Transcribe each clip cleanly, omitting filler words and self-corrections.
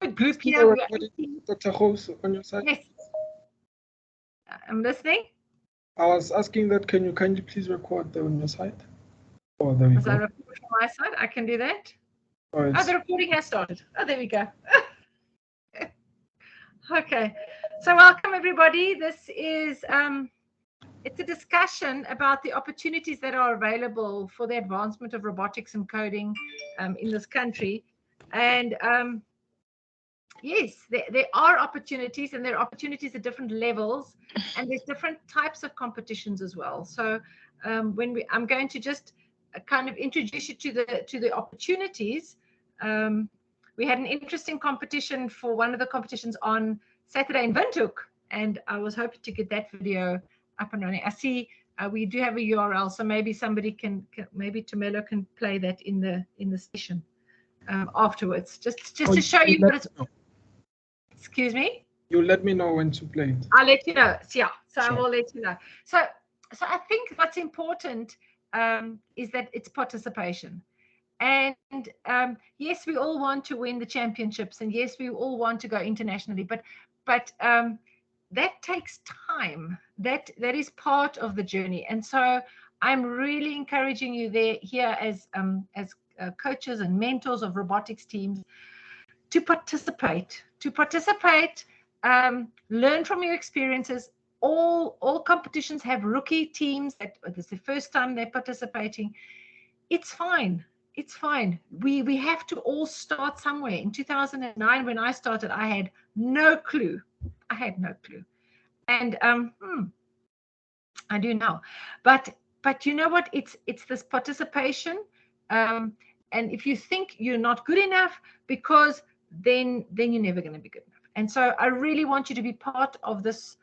good group Still here. We are recording, 18. Dr. House on your side? Yes. I'm listening. I was asking that, can you kindly please record that on your side? Oh, there we As I go. record from my side, I can do that. Oh, Oh, the recording has started. Oh, there we go. Okay. So welcome, everybody. This is it's a discussion about the opportunities that are available for the advancement of robotics and coding in this country. And yes, there are opportunities, and there are opportunities at different levels, and there's different types of competitions as well. So I'm going to just kind of introduce you to the opportunities. We had an interesting competition for one of the competitions on Saturday in Windhoek, and I was hoping to get that video up and running. I see we do have a URL, so maybe somebody can maybe Tumelo can play that in the session afterwards, just to show you what it's. Excuse me? You'll let me know when to play it. I'll let you know. Yeah, so Sure. I will let you know. So I think what's important is that it's participation. And yes, we all want to win the championships, and yes, we all want to go internationally, but that takes time. That is part of the journey. And so I'm really encouraging you here as coaches and mentors of robotics teams to participate, learn from your experiences. All competitions have rookie teams that it's the first time they're participating. It's fine. It's fine. We have to all start somewhere. In 2009, when I started, I had no clue. And I do now. But you know what? It's this participation. And if you think you're not good enough, because then you're never going to be good enough. And so I really want you to be part of this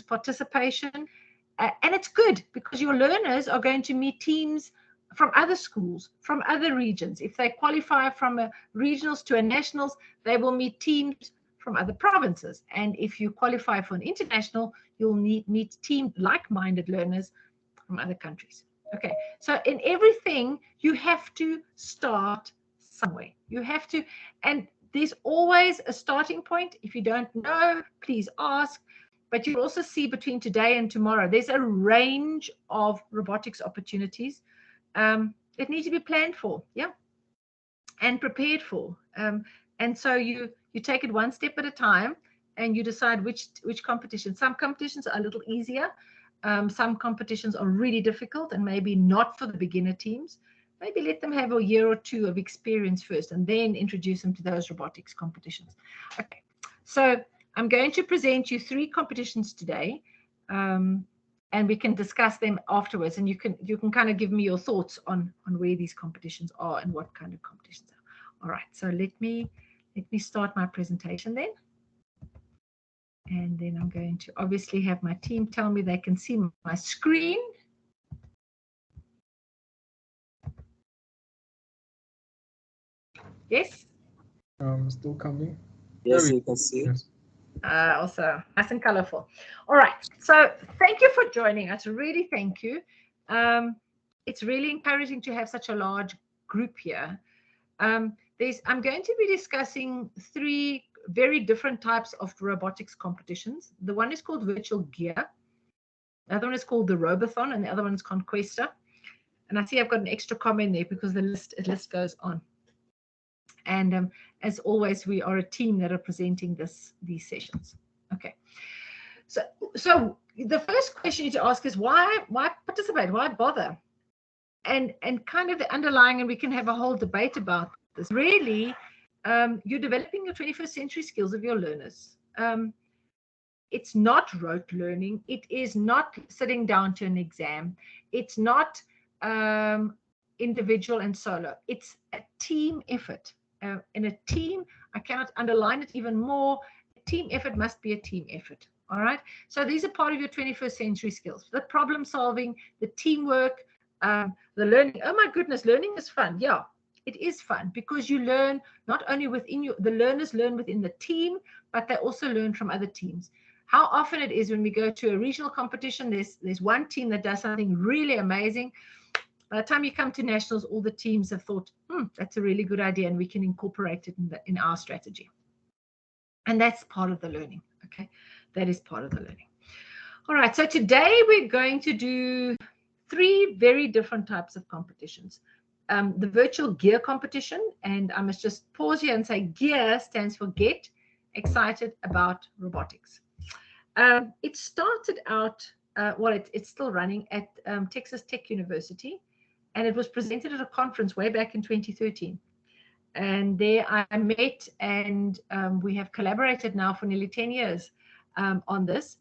participation. And it's good because your learners are going to meet teams from other schools, from other regions. If they qualify from a regionals to a nationals, they will meet teams from other provinces. And if you qualify for an international, you'll meet team like-minded learners from other countries. Okay, so in everything, you have to start somewhere. You have to, and there's always a starting point. If you don't know, please ask. But you'll also see between today and tomorrow, there's a range of robotics opportunities that need to be planned for, yeah, and prepared for. And so you take it one step at a time, and you decide which competition. Some competitions are a little easier. Some competitions are really difficult and maybe not for the beginner teams. Maybe let them have a year or two of experience first, and then introduce them to those robotics competitions. Okay, so I'm going to present you 3 competitions today, and we can discuss them afterwards. And you can kind of give me your thoughts on where these competitions are and what kind of competitions are. All right, so let me start my presentation then. And then I'm going to obviously have my team tell me they can see my screen. Yes? Still coming. Yes, you can see. Yes. Also nice and colorful. All right. So thank you for joining us. Really, thank you. It's really encouraging to have such a large group here. I'm going to be discussing 3 very different types of robotics competitions. The one is called Virtual Gear. The other one is called the Robothon, and the other one is Conquesta. And I see I've got an extra comment there because the list goes on. And as always, we are a team that are presenting these sessions. Okay. So the first question you need to ask is why participate? Why bother? And kind of the underlying, and we can have a whole debate about this. Really, you're developing your 21st century skills of your learners. It's not rote learning. It is not sitting down to an exam. It's not individual and solo. It's a team effort. In a team, I cannot underline it even more. A team effort must be a team effort. All right. So these are part of your 21st century skills: the problem solving, the teamwork, the learning. Oh my goodness, learning is fun. Yeah, it is fun because you learn not only within the learners learn within the team, but they also learn from other teams. How often it is when we go to a regional competition, there's one team that does something really amazing. By the time you come to nationals, all the teams have thought, that's a really good idea, and we can incorporate it in our strategy. And that's part of the learning. Okay, that is part of the learning. All right, so today we're going to do 3 very different types of competitions. The virtual gear competition, and I must just pause here and say gear stands for Get Excited About Robotics. It started out, it's still running at Texas Tech University, and it was presented at a conference way back in 2013. And there I met, and we have collaborated now for nearly 10 years on this.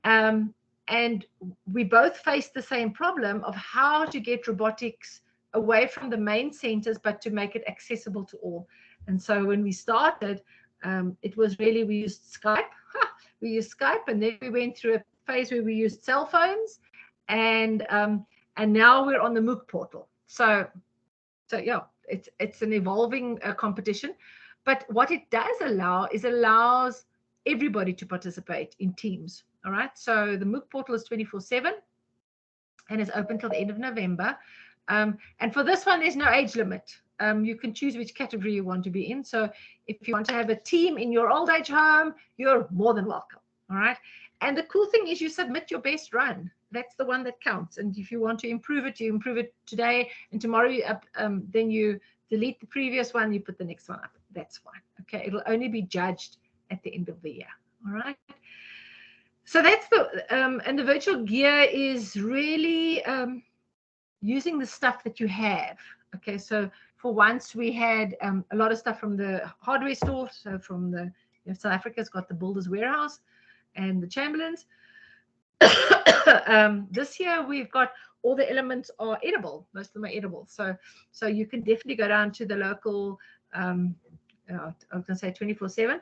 And we both faced the same problem of how to get robotics away from the main centers, but to make it accessible to all. And so when we started, it was really, we used Skype. We used Skype, and then we went through a phase where we used cell phones, and now we're on the MOOC portal. So yeah, it's an evolving competition, but what it does allow is allows everybody to participate in teams. All right, so the MOOC portal is 24/7, and it's open till the end of November. And for this one, there's no age limit. You can choose which category you want to be in. So if you want to have a team in your old age home, you're more than welcome. All right. And the cool thing is you submit your best run. That's the one that counts. And if you want to improve it, you improve it today, and tomorrow then you delete the previous one, you put the next one up. That's fine. Okay. It'll only be judged at the end of the year. All right. So that's and the virtual gear is really using the stuff that you have. Okay, so for once we had a lot of stuff from the hardware store. So from South Africa's got the Builders Warehouse and the Chamberlains. This year we've got all the elements are edible. Most of them are edible. So you can definitely go down to the local, I was going to say 24/7.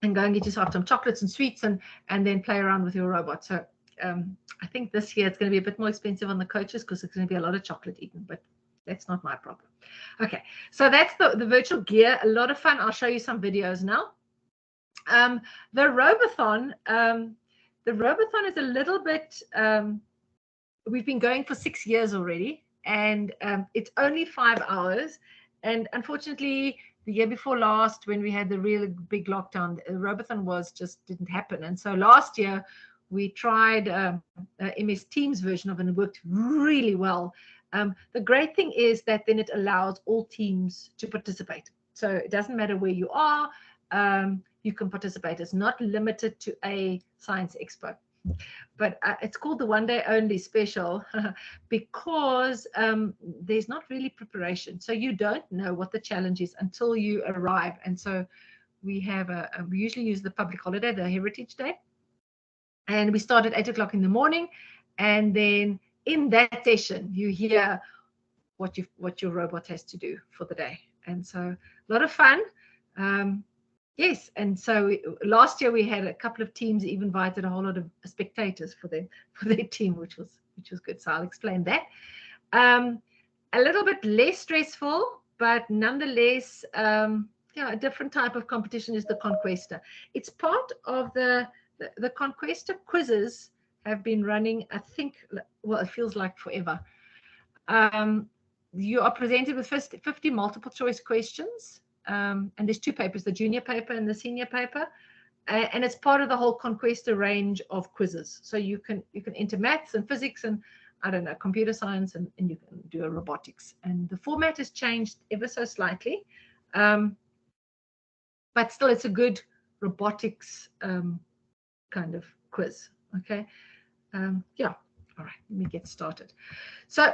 And go and get yourself some chocolates and sweets, and then play around with your robot. So I think this year it's going to be a bit more expensive on the coaches because there's going to be a lot of chocolate eaten, but that's not my problem. Okay, so that's the virtual gear. A lot of fun. I'll show you some videos now. The Robothon is a little bit, we've been going for 6 years already, and it's only 5 hours. And unfortunately, the year before last, when we had the really big lockdown, the Robothon didn't happen. And so last year we tried a MS Teams version of it, and it worked really well. The great thing is that then it allows all teams to participate. So it doesn't matter where you are, you can participate. It's not limited to a science expo. But it's called the one day only special because there's not really preparation. So you don't know what the challenge is until you arrive. And so we have we usually use the public holiday, the Heritage Day. And we start at 8 o'clock in the morning. And then in that session, you hear what your robot has to do for the day. And so a lot of fun. Yes, and so last year we had a couple of teams, even invited a whole lot of spectators for their team, which was good. So I'll explain that. A little bit less stressful, but nonetheless, a different type of competition is the Conquesta. It's part of the Conquesta quizzes have been running, I think, well, it feels like forever. You are presented with 50 multiple choice questions. And there's 2 papers, the junior paper and the senior paper, and it's part of the whole Conquesta range of quizzes. So you can enter maths and physics and I don't know, computer science, and you can do a robotics. And the format has changed ever so slightly, but still it's a good robotics kind of quiz. Okay, yeah. All right, let me get started. So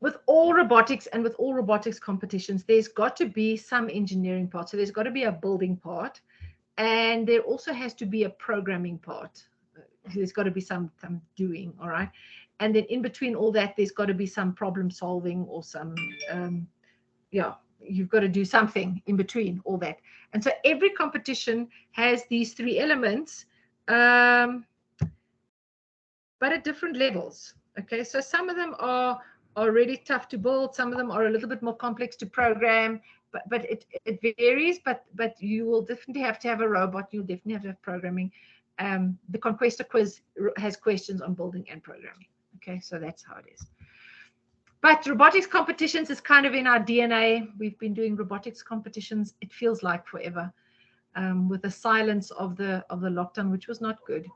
with all robotics and with all robotics competitions, there's got to be some engineering part. So there's got to be a building part, and there also has to be a programming part. There's got to be some doing, all right? And then in between all that, there's got to be some problem solving or some, you've got to do something in between all that. And so every competition has these 3 elements, but at different levels. Okay, so some of them are really tough to build. Some of them are a little bit more complex to program, but it varies. But you will definitely have to have a robot. You'll definitely have to have programming. The Conquesta quiz has questions on building and programming. Okay, so that's how it is. But robotics competitions is kind of in our DNA. We've been doing robotics competitions. It feels like forever, with the silence of the lockdown, which was not good.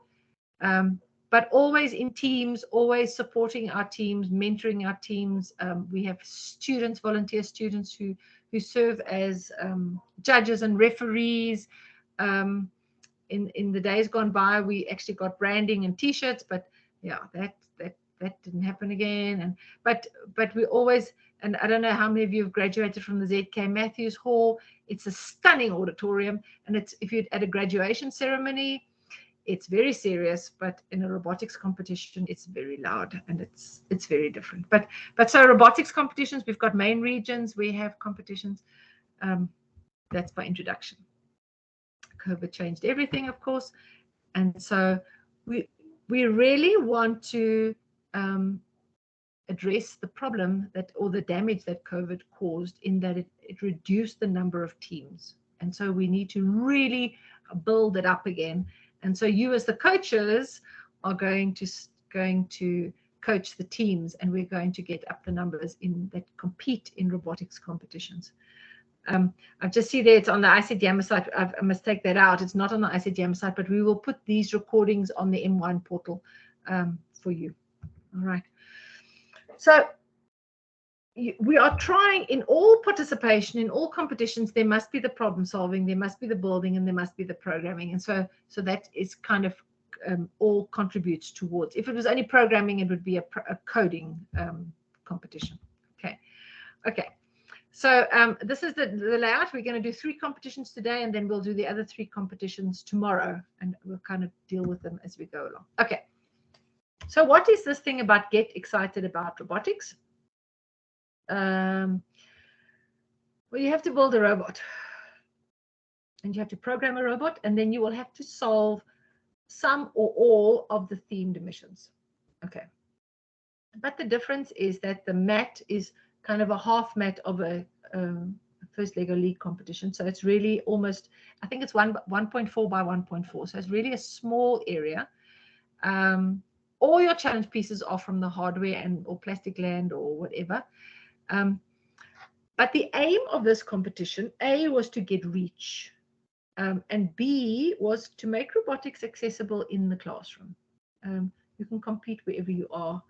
But always in teams, always supporting our teams, mentoring our teams. We have students, volunteer students who serve as judges and referees. In the days gone by, we actually got branding and T-shirts, but yeah, that didn't happen again. And but we always, and I don't know how many of you have graduated from the ZK Matthews Hall. It's a stunning auditorium, and it's, if you're at a graduation ceremony, it's very serious, but in a robotics competition, it's very loud, and it's very different. But so robotics competitions, we've got main regions, we have competitions. That's by introduction. COVID changed everything, of course, and so we really want to address the problem that, or the damage that COVID caused, in that it reduced the number of teams, and so we need to really build it up again. And so you, as the coaches, are going to coach the teams, and we're going to get up the numbers that compete in robotics competitions. I just see there it's on the ICDM site. I must take that out. It's not on the ICDM site, but we will put these recordings on the M1 portal for you. All right. So we are trying, in all participation, in all competitions, there must be the problem solving, there must be the building, and there must be the programming. And so that is kind of all contributes towards. If it was only programming, it would be a coding competition. Okay. So this is the layout. We're going to do 3 competitions today, and then we'll do the other 3 competitions tomorrow, and we'll kind of deal with them as we go along. Okay. So what is this thing about get excited about robotics? Well, you have to build a robot, and you have to program a robot, and then you will have to solve some or all of the themed missions. Okay. But the difference is that the mat is kind of a half mat of a first Lego League competition. So it's really almost, I think it's 1.4 by 1.4. So it's really a small area. All your challenge pieces are from the hardware or plastic land or whatever. But the aim of this competition, A, was to get reach, and B, was to make robotics accessible in the classroom. You can compete wherever you are.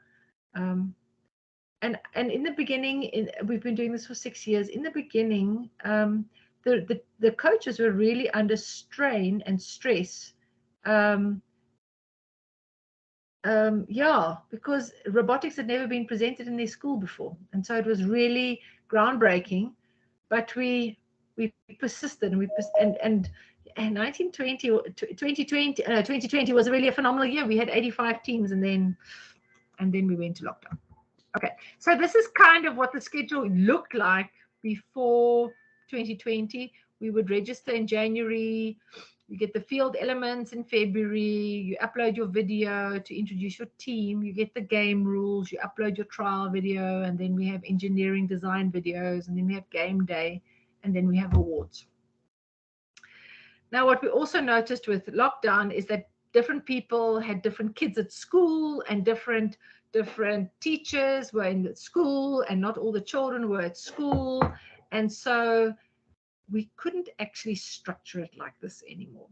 And in the beginning, we've been doing this for 6 years. In the beginning, the coaches were really under strain and stress. Because robotics had never been presented in their school before, and so it was really groundbreaking. But we persisted, and 2020 was really a phenomenal year. We had 85 teams, and then we went to lockdown. Okay, so this is kind of what the schedule looked like before 2020. We would register in January. You get the field elements in February. You upload your video to introduce your team. You get the game rules. You upload your trial video, and then we have engineering design videos, and then we have game day, and then we have awards. Now, what we also noticed with lockdown is that different people had different kids at school, and different teachers were in the school, and not all the children were at school. And so we couldn't actually structure it like this anymore.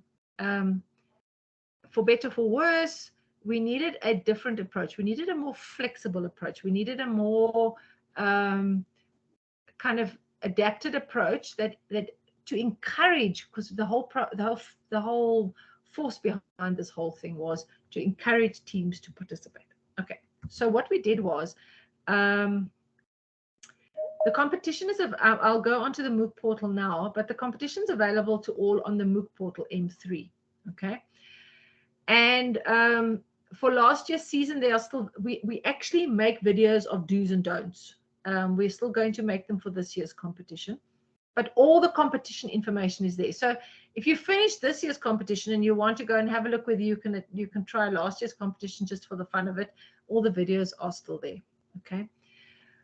For better, for worse, we needed a different approach. We needed a more flexible approach. We needed a more kind of adapted approach that to encourage, because the whole force behind this whole thing was to encourage teams to participate. Okay, so what we did was, the competition is, I'll go onto the MOOC portal now, but the competition is available to all on the MOOC portal M3. Okay. And for last year's season, they are still, we actually make videos of do's and don'ts. We're still going to make them for this year's competition, but all the competition information is there. So if you finish this year's competition and you want to go and have a look whether you can try last year's competition just for the fun of it, all the videos are still there. Okay.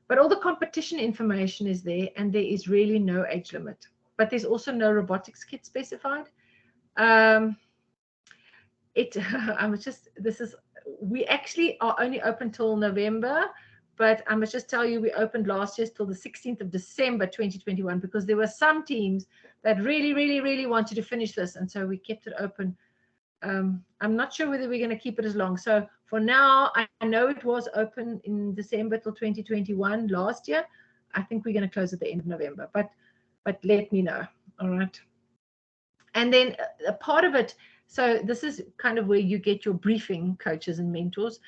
But all the competition information is there, and there is really no age limit. But there's also no robotics kit specified. We actually are only open till November, but I must just tell you, we opened last year till the 16th of December 2021 because there were some teams that really, really, really wanted to finish this, and so we kept it open. I'm not sure whether we're going to keep it as long. So for now, I know it was open in December till 2021 last year. I think we're going to close at the end of November, but let me know. All right. And then a part of it, so this is kind of where you get your briefing coaches and mentors.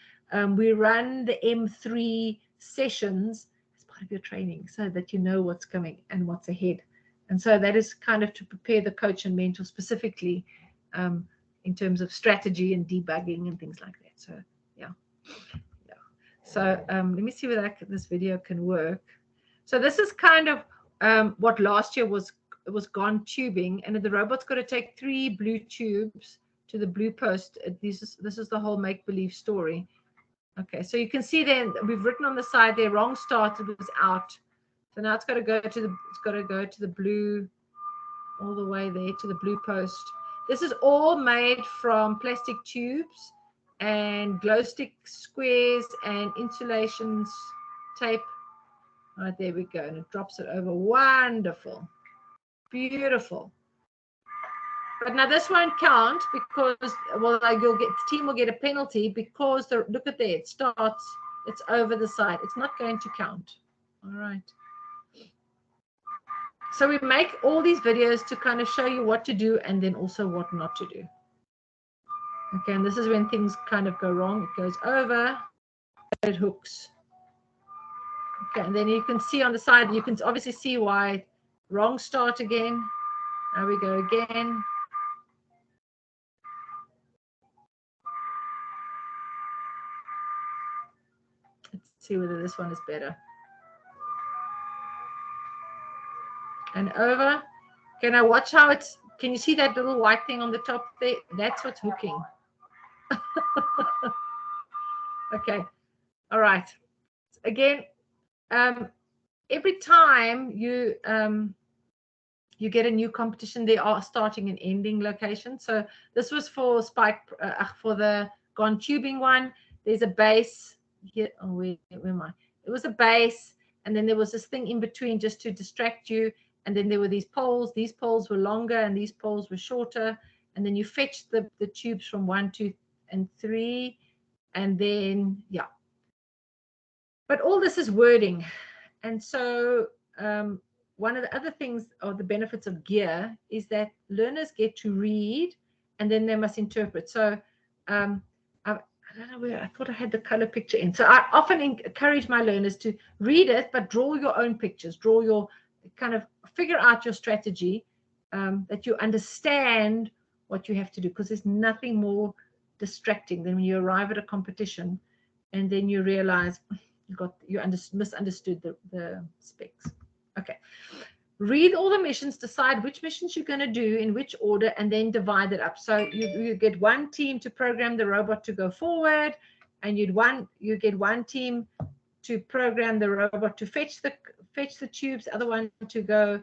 We run the M3 sessions as part of your training so that you know what's coming and what's ahead. And so that is kind of to prepare the coach and mentor specifically in terms of strategy and debugging and things like that. So, yeah. So let me see whether this video can work. So this is kind of what last year was gone tubing, and the robot's got to take 3 blue tubes to the blue post. This is the whole make-believe story. Okay, so you can see then we've written on the side there, wrong start, it was out. So now it's got to go to the blue, all the way there to the blue post. This is all made from plastic tubes and glow stick squares and insulation tape. All right, there we go, and it drops it over. Wonderful. Beautiful. But now this won't count because, well, the team will get a penalty because look at there, it starts, it's over the side. It's not going to count. All right. So we make all these videos to kind of show you what to do and then also what not to do. Okay, and this is when things kind of go wrong. It goes over, it hooks. Okay, and then you can see on the side, you can obviously see why. Wrong start again. Now we go again. Let's see whether this one is better. And over. Okay, now watch how it's, can you see that little white thing on the top there? That's what's hooking. Okay, all right. Again, every time you get a new competition, they are starting and ending location. So this was for Spike, for the gone tubing one. There's a base here. Oh, where am I? It was a base, and then there was this thing in between just to distract you. And then there were these poles. These poles were longer, and these poles were shorter. And then you fetched the tubes from 1, 2, and 3, and then yeah. But all this is wording, and so one of the other things, or the benefits of gear, is that learners get to read and then they must interpret. So I don't know where, I thought I had the color picture in. So I often encourage my learners to read it, but draw your own pictures, draw your kind of figure out your strategy, that you understand what you have to do, because there's nothing more distracting than when you arrive at a competition and then you realize you misunderstood the specs. Okay, read all the missions, decide which missions you're going to do in which order, and then divide it up. So you get one team to program the robot to go forward, and you get one team to program the robot to fetch the tubes, other one to go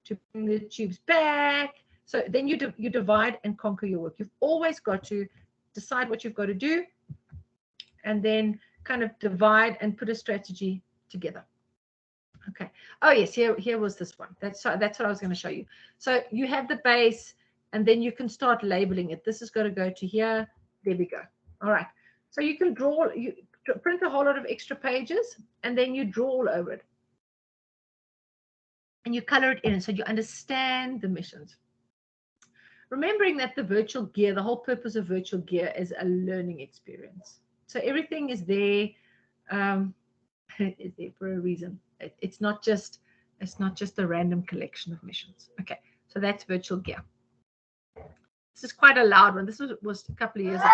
to bring the tubes back. So then you divide and conquer your work. You've always got to decide what you've got to do, and then kind of divide and put a strategy together. Okay. Oh yes, here was this one. That's what I was going to show you. So you have the base, and then you can start labeling it. This is going to go to here. There we go. All right. So you can you print a whole lot of extra pages, and then you draw all over it, and you color it in so you understand the missions. Remembering that the virtual gear, the whole purpose of virtual gear is a learning experience. So everything is there. Is there for a reason. It's not just a random collection of missions. Okay, so that's virtual gear. This is quite a loud one. This was a couple of years ago.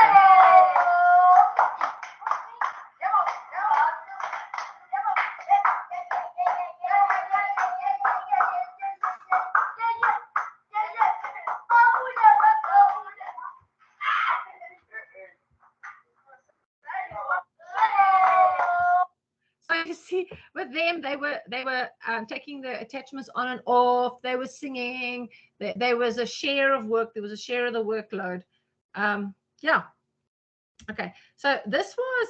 See, with them, they were taking the attachments on and off. They were singing. There was a share of work. There was a share of the workload. Yeah. Okay. So this was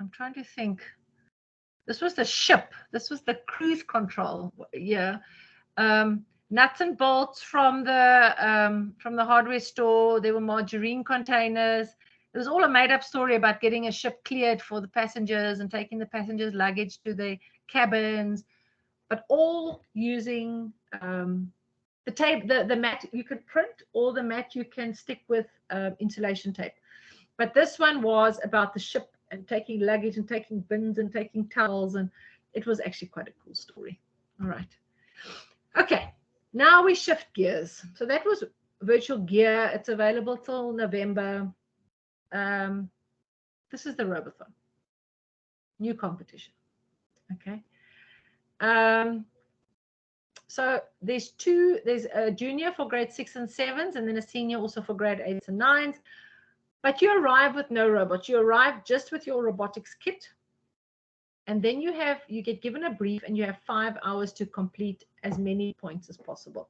I'm trying to think. This was the ship. This was the cruise control. Yeah. Nuts and bolts from the hardware store. There were margarine containers. It was all a made-up story about getting a ship cleared for the passengers and taking the passengers' luggage to the cabins, but all using the tape, the mat you could print, or the mat you can stick with insulation tape. But this one was about the ship and taking luggage and taking bins and taking towels, and it was actually quite a cool story. All right. Okay, now we shift gears. So that was virtual gear. It's available till November. This is the Robothon, new competition. Okay. So there's a junior for grade 6 and 7s, and then a senior also for grade 8s and 9s. But you arrive with no robots. You arrive just with your robotics kit. And then you get given a brief, and you have 5 hours to complete as many points as possible.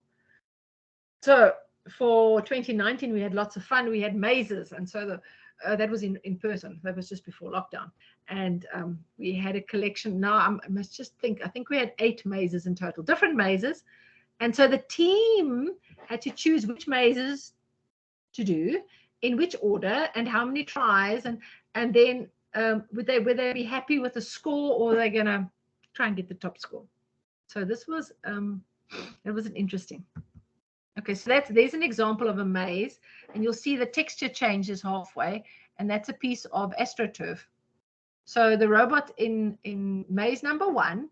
So for 2019, we had lots of fun. We had mazes, and so that was in person. That was just before lockdown. And we had a collection. Now I must just think. I think we had 8 mazes in total, different mazes. And so the team had to choose which mazes to do, in which order, and how many tries, and then would they be happy with the score, or are they gonna try and get the top score? So this was it was an interesting. Okay, so there's an example of a maze, and you'll see the texture changes halfway, and that's a piece of AstroTurf. So the robot in maze number 1,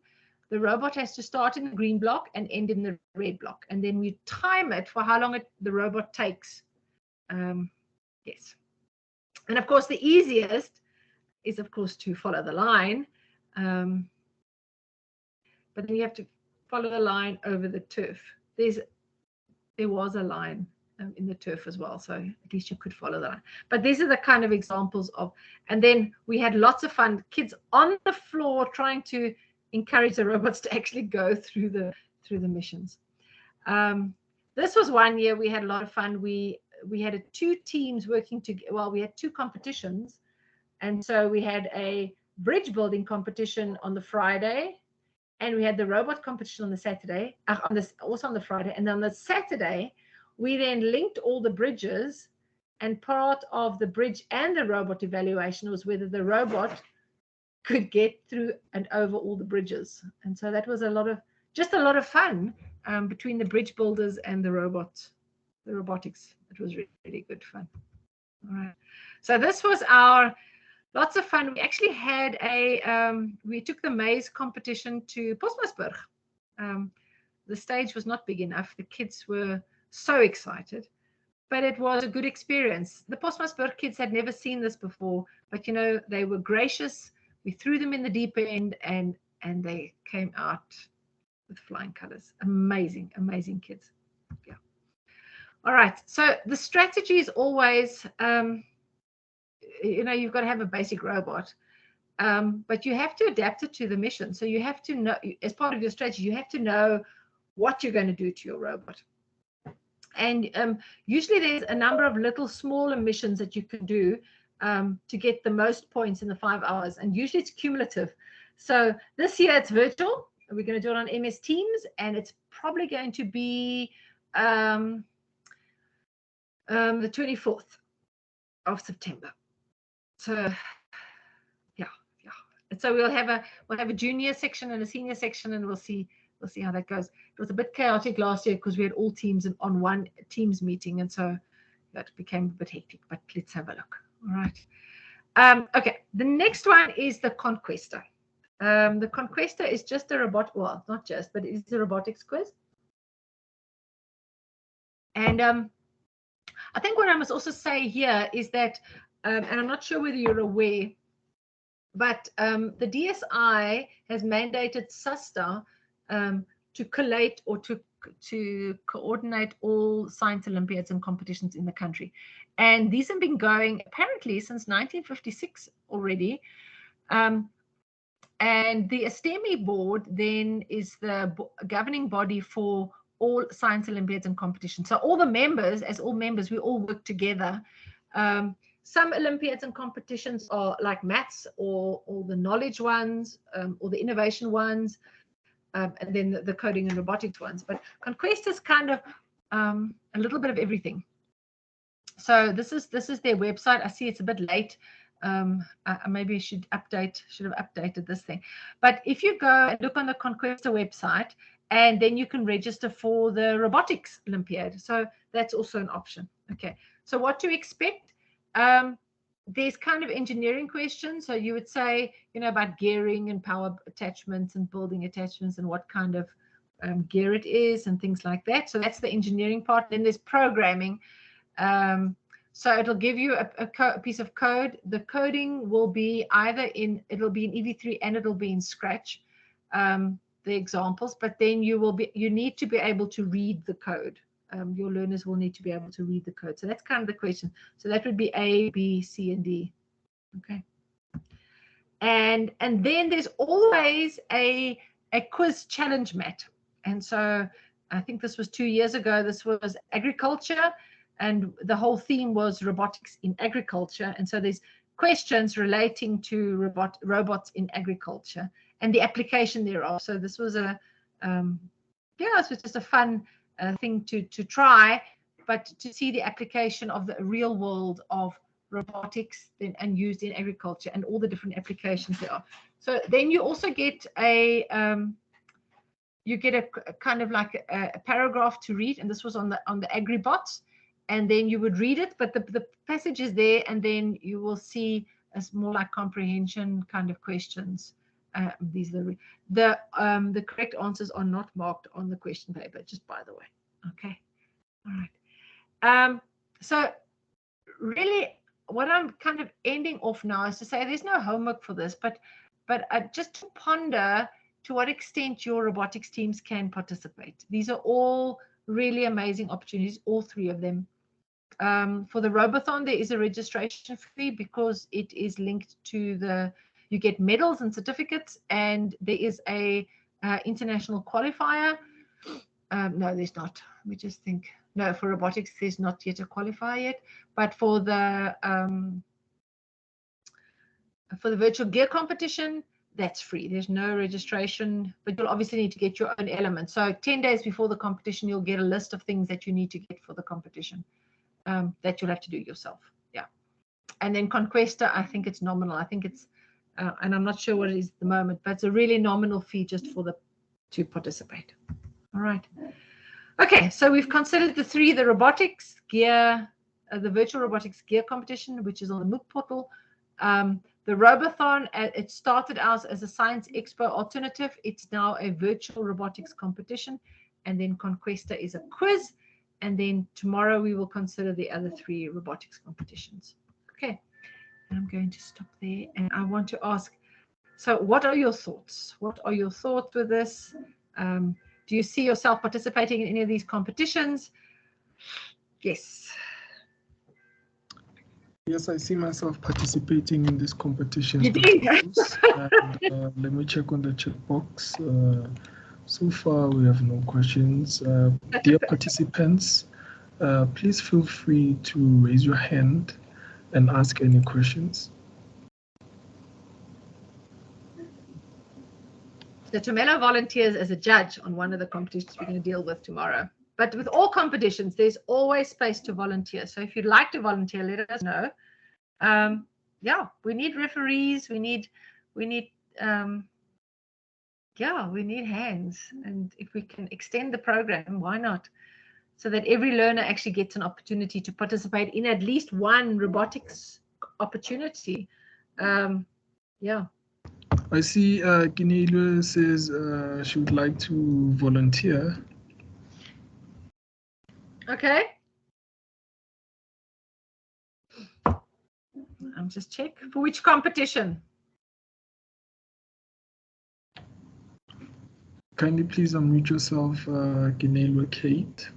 the robot has to start in the green block and end in the red block, and then we time it for how long the robot takes. Yes. And of course, the easiest is, of course, to follow the line. But then you have to follow the line over the turf. There was a line in the turf as well, so at least you could follow the line. But these are the kind of examples of, and then we had lots of fun, kids on the floor trying to encourage the robots to actually go through the missions. This was one year we had a lot of fun. We had 2 teams working together. Well, we had 2 competitions. And so we had a bridge building competition on the Friday, and we had the robot competition on the Saturday, also on the Friday. And on the Saturday, we then linked all the bridges, and part of the bridge and the robot evaluation was whether the robot could get through and over all the bridges. And so that was a lot of fun between the bridge builders and the robotics. It was really, really good fun. All right. So this was lots of fun. We actually had we took the maze competition to Postmasburg. The stage was not big enough. The kids were so excited, but it was a good experience. The Postmasburg kids had never seen this before, but they were gracious. We threw them in the deep end, and they came out with flying colors. Amazing, amazing kids. Yeah. All right. So the strategy is always, you've got to have a basic robot, but you have to adapt it to the mission. So you have to know, as part of your strategy, you have to know what you're going to do to your robot. And usually there's a number of little smaller missions that you can do to get the most points in the 5 hours. And usually it's cumulative. So this year it's virtual. We're going to do it on MS Teams, and it's probably going to be the 24th of September. So yeah. So we'll have a junior section and a senior section, and we'll see how that goes. It was a bit chaotic last year because we had all teams on one Teams meeting, and so that became a bit hectic. But let's have a look. All right. Okay. The next one is the Conquesta. The Conquesta is just a robot. Well, not just, but it is a robotics quiz. And I think what I must also say here is that, and I'm not sure whether you're aware, but the DSI has mandated SASTA to collate or to coordinate all science Olympiads and competitions in the country. And these have been going apparently since 1956 already. And the ASTEMI board then is the governing body for all science Olympiads and competitions. So all the members, we all work together. some Olympiads and competitions are like maths or the knowledge ones, or the innovation ones, and then the coding and robotics ones. But Conquest is kind of a little bit of everything. So this is their website. I see it's a bit late. Maybe I should have updated this thing. But if you go and look on the Conquesta website, and then you can register for the Robotics Olympiad. So that's also an option. Okay. So what to expect? There's kind of engineering questions. So you would say, about gearing and power attachments and building attachments and what kind of gear it is and things like that. So that's the engineering part. Then there's programming. So it'll give you a piece of code. The coding will be it'll be in EV3 and it'll be in Scratch, the examples, but then you need to be able to read the code. Your learners will need to be able to read the code. So that's kind of the question. So that would be A, B, C, and D. Okay. And then there's always a quiz challenge mat. And so I think this was 2 years ago. This was agriculture, and the whole theme was robotics in agriculture. And so there's questions relating to robots in agriculture and the application thereof. So this was it was just a fun thing to try, but to see the application of the real world of robotics and used in agriculture and all the different applications there are. So then you also get a kind of like a paragraph to read, and this was on the AgriBots, and then you would read it, but the passage is there, and then you will see as more like comprehension kind of questions. These are the correct answers are not marked on the question paper, just by the way. Okay, all right. So really, what I'm kind of ending off now is to say there's no homework for this, but just to ponder to what extent your robotics teams can participate. These are all really amazing opportunities, all three of them. For the Robothon, there is a registration fee because it is linked to you get medals and certificates, and there is a international qualifier. No, there's not. Let me just think. No, for robotics, there's not yet a qualifier yet. But for the virtual gear competition, that's free. There's no registration, but you'll obviously need to get your own element. So 10 days before the competition, you'll get a list of things that you need to get for the competition that you'll have to do yourself. Yeah. And then Conquesta, I think it's nominal. I think it's, and I'm not sure what it is at the moment, but it's a really nominal fee just to participate. All right. Okay, so we've considered the robotics gear, the virtual robotics gear competition, which is on the MOOC portal. The Robothon, it started out as a science expo alternative. It's now a virtual robotics competition. And then Conquesta is a quiz. And then tomorrow we will consider the other 3 robotics competitions. Okay, and I'm going to stop there. And I want to ask, so what are your thoughts? What are your thoughts with this? Do you see yourself participating in any of these competitions? Yes. Yes, I see myself participating in this competition. You do? Let me check on the chat box. So far, we have no questions. Dear participants, please feel free to raise your hand and ask any questions. So Tomelo volunteers as a judge on one of the competitions we're going to deal with tomorrow. But with all competitions, there's always space to volunteer. So if you'd like to volunteer, let us know. Yeah, we need referees. We need hands. And if we can extend the program, why not? So that every learner actually gets an opportunity to participate in at least one robotics opportunity. Yeah. I see Kinelo says she would like to volunteer. Okay. I'm just check for which competition. Kindly please unmute yourself, Kinelo Kate.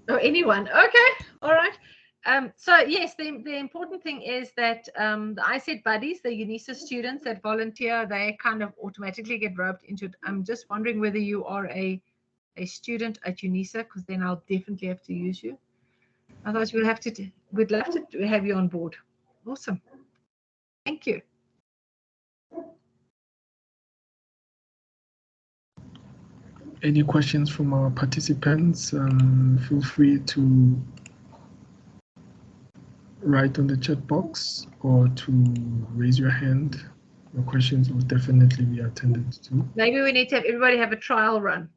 Oh, anyone. Okay. All right. So yes, the important thing is that the ISET buddies, the UNISA students that volunteer, they kind of automatically get roped into it. I'm just wondering whether you are a student at UNISA, because then I'll definitely have to use you. Otherwise, we'd love to have you on board. Awesome. Thank you. Any questions from our participants? Feel free to write on the chat box or to raise your hand. Your questions will definitely be attended to. Maybe we need to have everybody have a trial run.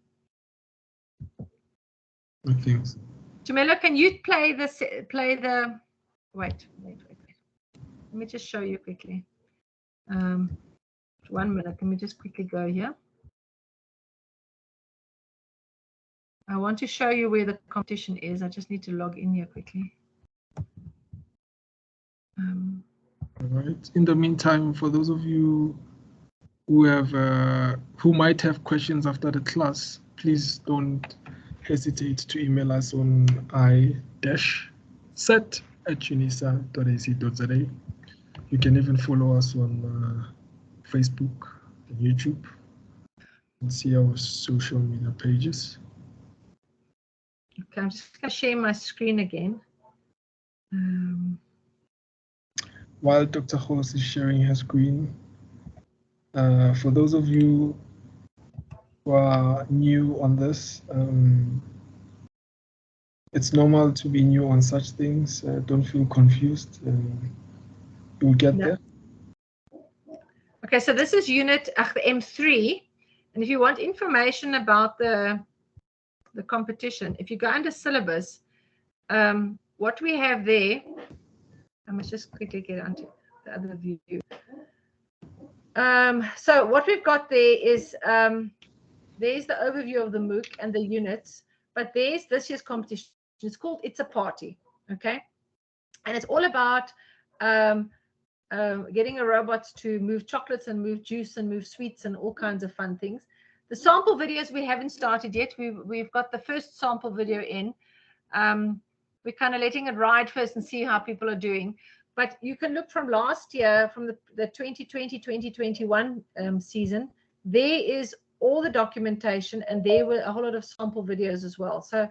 Good things. Tumelo, can you play the? Wait. Let me just show you quickly. 1 minute. Let me just quickly go here. I want to show you where the competition is. I just need to log in here quickly. All right. In the meantime, for those of you who might have questions after the class, please don't hesitate to email us on i-set@unisa.ac.za. You can even follow us on Facebook and YouTube and see our social media pages. Okay, I'm just going to share my screen again. While Dr. Hoss is sharing her screen, for those of you who are new on this, it's normal to be new on such things. Don't feel confused. You'll get there. Okay, so this is unit M3. And if you want information about the competition, if you go under syllabus, what we have there, I must just quickly get onto the other view. So what we've got there is, there's the overview of the MOOC and the units, but there's this year's competition. It's called It's a Party, okay? And it's all about getting a robot to move chocolates and move juice and move sweets and all kinds of fun things. The sample videos we haven't started yet. We've got the first sample video in. We're kind of letting it ride first and see how people are doing. But you can look from last year, from the 2020-2021 season. There is all the documentation, and there were a whole lot of sample videos as well. So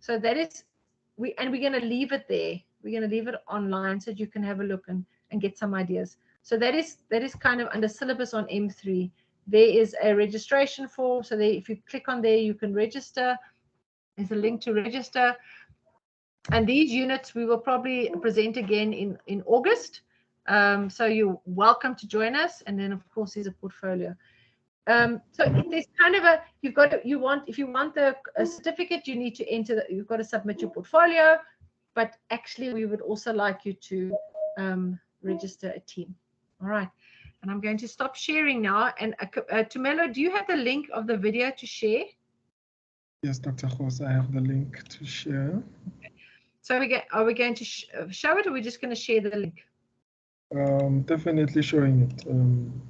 that is, we're going to leave it there. We're going to leave it online so that you can have a look and get some ideas. So that is kind of under syllabus on M3. There is a registration form. So if you click on there, you can register. There's a link to register. And these units we will probably present again in August. So you're welcome to join us. And then of course there's a portfolio. So if there's kind of if you want a certificate, you need to enter you've got to submit your portfolio. But actually we would also like you to register a team. All right. And I'm going to stop sharing now. And Tumelo, do you have the link of the video to share? Yes, Dr. Hoss, I have the link to share. Okay. So are we going to show it, or are we just going to share the link? Definitely showing it. And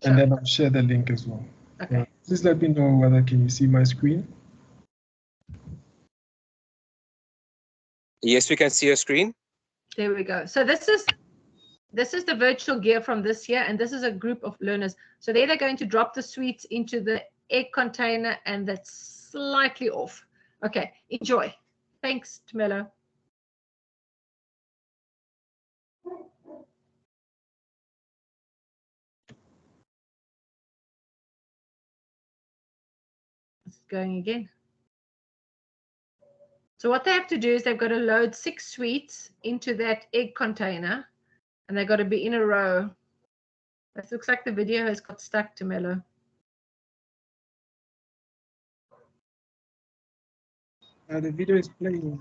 then I'll share the link as well. Okay. Please let me know whether can you see my screen. Yes, we can see your screen. There we go. So this is the virtual gear from this year, and this is a group of learners. So they're going to drop the sweets into the egg container, and that's slightly off. Okay, enjoy. Thanks, Tumelo. It's going again. So what they have to do is they've got to load 6 sweets into that egg container, and they've got to be in a row. It looks like the video has got stuck, Tumelo. The video is playing.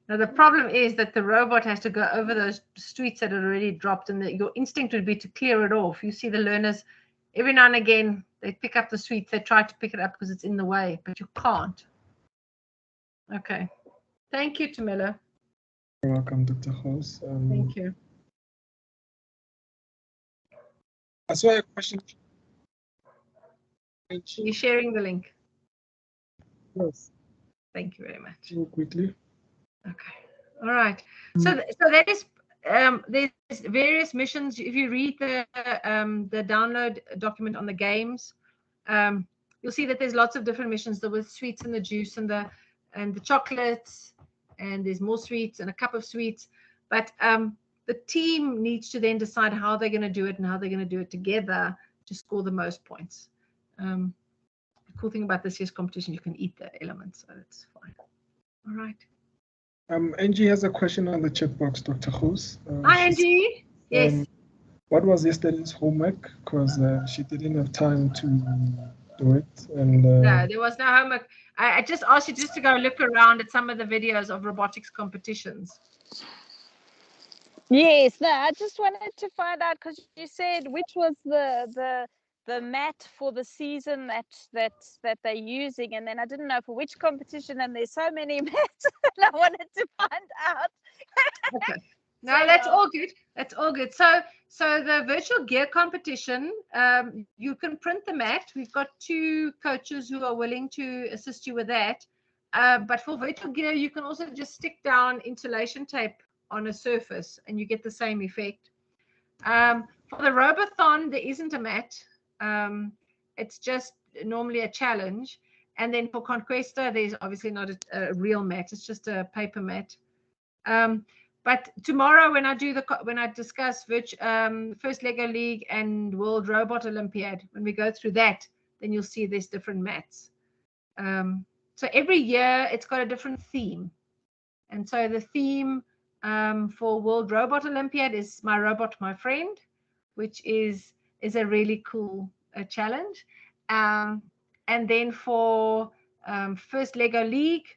Now, the problem is that the robot has to go over those streets that are already dropped, and your instinct would be to clear it off. You see the learners, every now and again, they pick up the sweets. They try to pick it up because it's in the way, but you can't. Okay. Thank you, Tamila. You're welcome, Dr. House. Thank you. I saw a question. Are you sharing the link? Yes. Thank you very much. So quickly. Okay. All right. So that is there's various missions. If you read the download document on the games, you'll see that there's lots of different missions. There was sweets and the juice and the chocolates, and there's more sweets and a cup of sweets. But the team needs to then decide how they're going to do it and how they're going to do it together to score the most points. The cool thing about this year's competition, you can eat the elements, so it's fine. All right. Angie has a question on the chat box, Dr. Hoos. Hi, Angie. Yes. What was yesterday's homework? Because she didn't have time to do it. And no, there was no homework. I just asked you just to go look around at some of the videos of robotics competitions. Yes, no, I just wanted to find out, because you said which was the mat for the season that they're using, and then I didn't know for which competition, and there's so many mats, and I wanted to find out. Okay. No, that's all good. That's all good. So the virtual gear competition, you can print the mat. We've got 2 coaches who are willing to assist you with that. But for virtual gear, you can also just stick down insulation tape on a surface and you get the same effect. For the Robothon, there isn't a mat. It's just normally a challenge. And then for Conquesta, there's obviously not a real mat. It's just a paper mat. But tomorrow, when I discuss First Lego League and World Robot Olympiad, when we go through that, then you'll see there's different mats. So every year it's got a different theme, and so the theme for World Robot Olympiad is My Robot, My Friend, which is a really cool challenge. And then for First Lego League,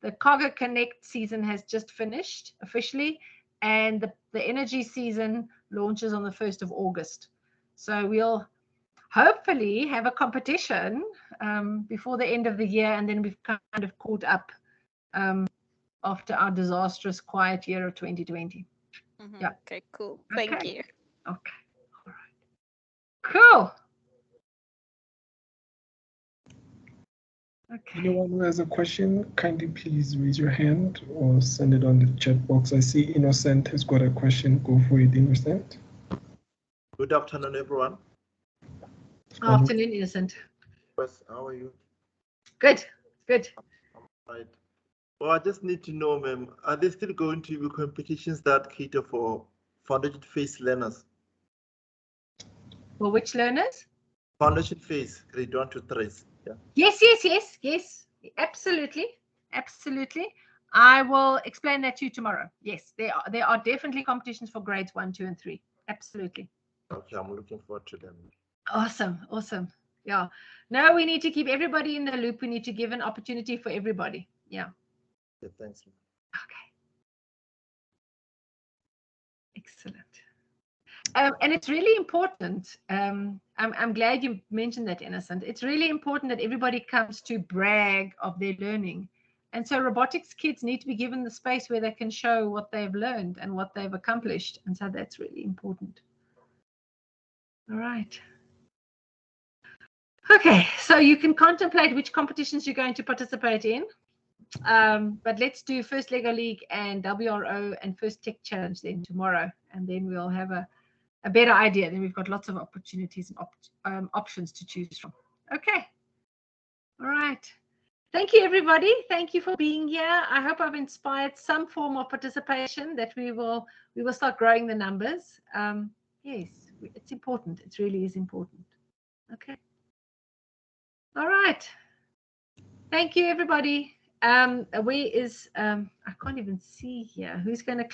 the Cogger Connect season has just finished officially, and the energy season launches on the 1st of August. So we'll hopefully have a competition before the end of the year, and then we've kind of caught up after our disastrous quiet year of 2020. Yeah. Okay, cool. Thank you. Okay. All right. Cool. Okay. Anyone who has a question, kindly please raise your hand or send it on the chat box. I see Innocent has got a question. Go for it, Innocent. Good afternoon, everyone. Afternoon, Innocent. Yes, how are you? Good, good. Right. Well, I just need to know, ma'am, are there still going to be competitions that cater for foundation phase learners? For which learners? Foundation phase, grade 1 to 3. Yeah. Yes. Absolutely. I will explain that to you tomorrow. Yes, there are definitely competitions for grades 1, 2, and 3. Absolutely. Okay, I'm looking forward to them. Awesome. Yeah. No, we need to keep everybody in the loop. We need to give an opportunity for everybody. Yeah. Yeah, thanks. Okay. Excellent. And it's really important. I'm glad you mentioned that, Innocent. It's really important that everybody comes to brag of their learning. And so robotics kids need to be given the space where they can show what they've learned and what they've accomplished. And so that's really important. All right. Okay, so you can contemplate which competitions you're going to participate in. But let's do First Lego League and WRO and First Tech Challenge then tomorrow. And then we'll have a better idea. Then we've got lots of opportunities and options to choose from. Okay. All right. Thank you, everybody. Thank you for being here. I hope I've inspired some form of participation that we will start growing the numbers. Yes, it's important. It really is important. Okay. All right. Thank you, everybody. Where is I can't even see here. Who's going to